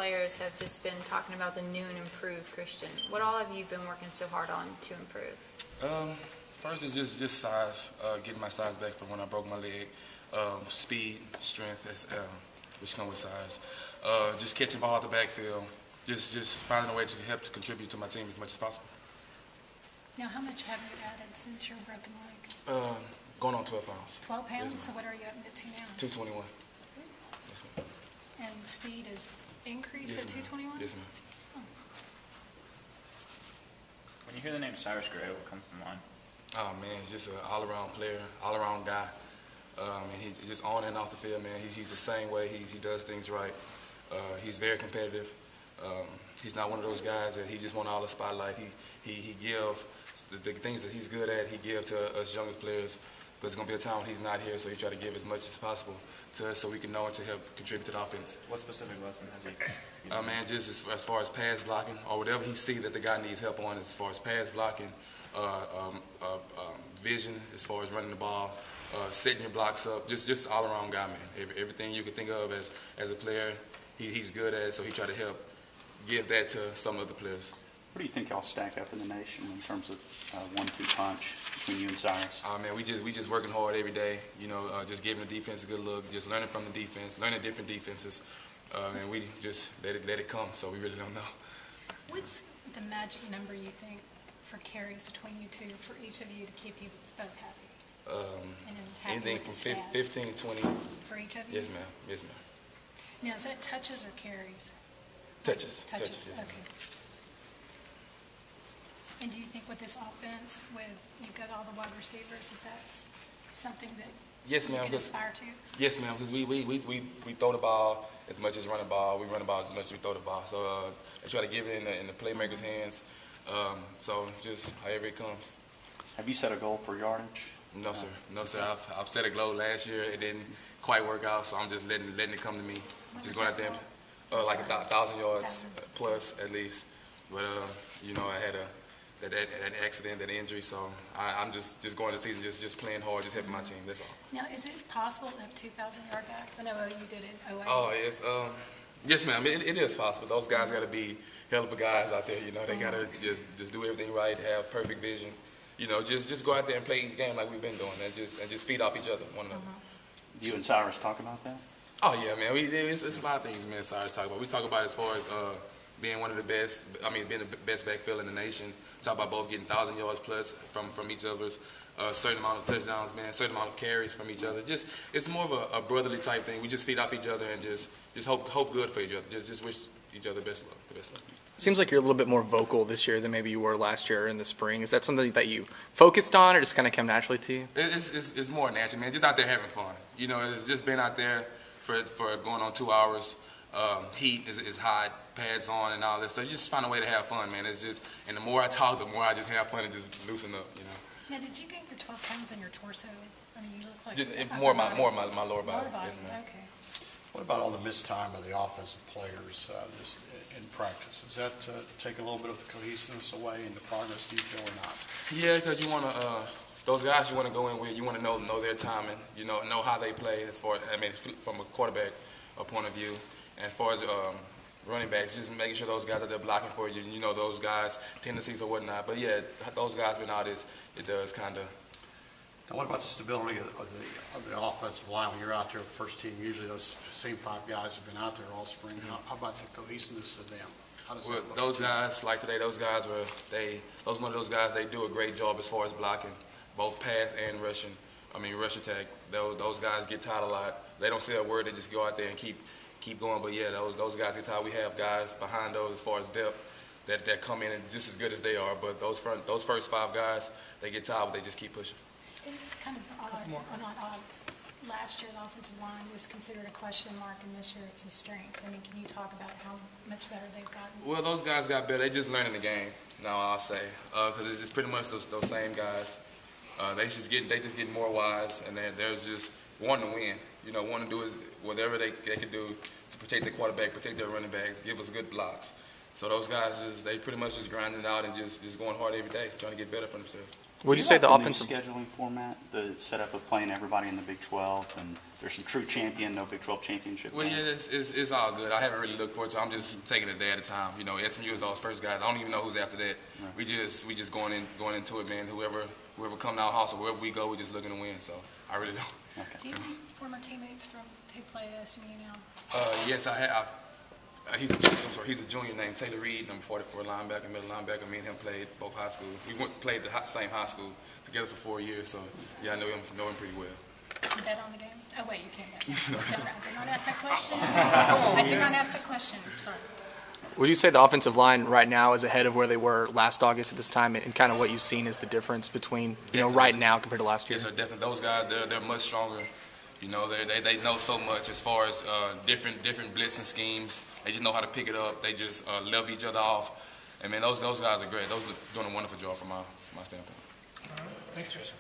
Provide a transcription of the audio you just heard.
players have just been talking about the new and improved Christian. What all have you been working so hard on to improve? First is just size, getting my size back from when I broke my leg. Speed, strength, which come with size. Just catching ball out the backfield. Just finding a way to help to contribute to my team as much as possible. Now, how much have you added since your broken leg? Going on 12 pounds. 12 pounds? Yes, so what are you up to now? 221. Yes, ma'am. And speed is increased Yes, at 221? Yes, ma'am. Oh. When you hear the name Cyrus Gray, what comes to mind? Oh, man, he's just an all-around player, all-around guy. And he just on and off the field, man. He's the same way. He does things right. He's very competitive. He's not one of those guys that he just want all the spotlight. He give the things that he's good at. He give to us youngest players. But there's gonna be a time when he's not here, so he try to give as much as possible to us, so we can know and to help contribute to the offense. What specific lesson have you? Man, just as far as pass blocking or whatever he see that the guy needs help on, as far as pass blocking, vision, as far as running the ball, setting your blocks up, just all around guy, man. Everything you can think of as a player, he's good at it, so he try to help give that to some of the players. What do you think y'all stack up in the nation in terms of 1-2 punch between you and Cyrus? Man, we just working hard every day. You know, just giving the defense a good look, just learning from the defense, learning different defenses, and we just let it come. So we really don't know. What's the magic number you think for carries between you two for each of you to keep you both happy? Anything from 15, 20. For each of you? Yes, ma'am. Yes, ma'am. Now, is that touches or carries? Touches. Touches. Yes, okay. And do you think with this offense, with you've got all the wide receivers, that that's something that yes, ma'am, you can aspire to? Yes, ma'am, because we throw the ball as much as run the ball. We run the ball as much as we throw the ball. So I try to give it in the playmaker's hands. So just however it comes. Have you set a goal for yardage? No, sir. No, sir. I've set a goal last year. It didn't quite work out, so I'm just letting it come to me. Just going out there, like 1,000 yards plus at least. But you know, I had that accident, that injury, so I'm just going to the season, just playing hard, just helping my team. That's all. Now, is it possible to have 2,000 yard backs? I know you did it. Oh, it's yes, ma'am. It is possible. Those guys got to be hell of a guys out there. You know, they got to just do everything right, have perfect vision. You know, just go out there and play each game like we've been doing, and just feed off each other, one another. You and Cyrus talk about that? Oh yeah, man. It's a lot of things me and Cyrus talk about. We talk about as far as being one of the best. I mean, being the best backfield in the nation. Talk about both getting 1,000 yards plus from each other's, a certain amount of touchdowns, man, a certain amount of carries from each other. Just it's more of a brotherly type thing. We just feed off each other and just hope good for each other. Just wish each other the best luck. Seems like you're a little bit more vocal this year than maybe you were last year in the spring. Is that something that you focused on, or just kind of came naturally to you? It's more natural, man. Just out there having fun. You know, it's just been out there for going on 2 hours. Heat is hot, pads on, and all this stuff. You just find a way to have fun, man. It's just, and the more I talk, the more I just have fun and just loosen up, you know. Now, did you gain the 12 pounds in your torso? I mean, you look like just, more my lower body. Lower body. Yes, ma'am. Okay. What about all the missed time of the offensive players in practice? Does that take a little bit of the cohesiveness away in the progress, do you feel, or not? Yeah, because you want to, those guys you want to go in with, you want to know their timing, you know how they play as far, I mean, from a quarterback's point of view. And as far as running backs, just making sure those guys are there blocking for you, you know, those guys' tendencies or whatnot. But yeah, those guys been out, it does kind of. Now, what about the stability of the offensive line? When you're out there with the first team, usually those same 5 guys have been out there all spring. How about the cohesiveness of them? How does that look? Those guys, like today, those guys one of those guys, they do a great job as far as blocking, both pass and rushing. I mean, rush attack. Those guys get tired a lot. They don't say a word. They just go out there and keep going. But yeah, those guys get tired. We have guys behind those as far as depth that come in and just as good as they are. But those first 5 guys, they get tired, but they just keep pushing. It's kind of odd, or not odd. Last year, the offensive line was considered a question mark, and this year it's a strength. I mean, can you talk about how much better they've gotten? Well, those guys got better. They just learning the game now, I'll say, because it's pretty much those same guys. They just get more wise, and they're just wanting to win. You know, want to do whatever they can do to protect their quarterback, protect their running backs, give us good blocks. So those guys they pretty much just grinding it out and just going hard every day, trying to get better for themselves. Would you say the like offensive? new scheduling format, the setup of playing everybody in the Big 12, and there's some true champion, no Big 12 championship? Well, game? yeah, it's all good. I haven't really looked forward to it. I'm just taking it a day at a time. You know, SMU is our first guys. I don't even know who's after that. Right. We just going into it, man. Whoever come to our house or wherever we go, we're just looking to win. So I really don't. Okay. Do you have former teammates who play at SMU now? Yes, I have. He's a junior named Taylor Reed, number 44 linebacker, middle linebacker. Me and him played both high school. We played the same high school together for 4 years. So yeah, I know him pretty well. You bet on the game? Oh, wait, you can't bet. I did not ask that question. I did not ask that question. Sorry. Would you say the offensive line right now is ahead of where they were last August at this time, and kind of what you've seen is the difference between right now compared to last year? Yes, sir, definitely. Those guys, they're much stronger. You know, they know so much as far as different blitzing schemes. They just know how to pick it up. They just level each other off. And man, those guys are great. Those are doing a wonderful job from my standpoint. All right. Thanks, Jason.